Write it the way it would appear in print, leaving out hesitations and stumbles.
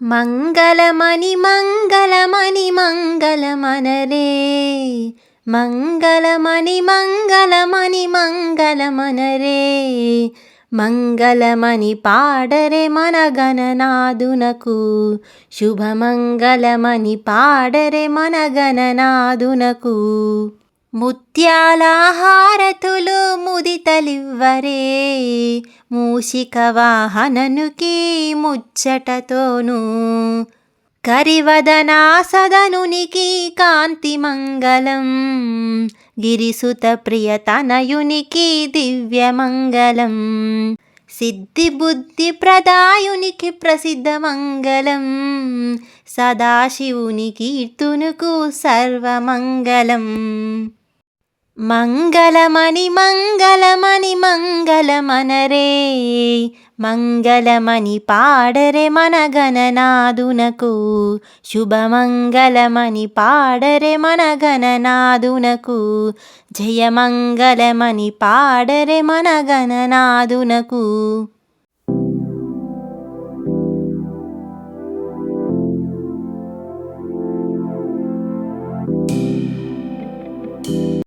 మంగళమణి మంగళమణి మంగళమనరే, మంగళమణి మంగళమణి మంగళమనరే, మంగళమణి పాడరే మన గణనాదునకు, శుభమంగళమని పాడరే మన గణనాదునకు. ముత్యాల హారతులు ముదితలివ్వరే, మూషిక వాహననుకి ముచ్చటతోను, కరివదనా సదనునికి కాంతి మంగళం, గిరిసుత ప్రియతనయునికి దివ్యమంగళం, సిద్ధి బుద్ధి ప్రదాయునికి ప్రసిద్ధ మంగళం, సదాశివుని కీర్తునుకు సర్వమంగళం. మంగళమణి మంగళమణి మంగళమనరే, మంగళమని పాడరే మన గణనాదునకు, శుభమంగళమని పాడరే మన గణనాదునకు, జయమంగళమని పాడరే మన గణనాదునకు.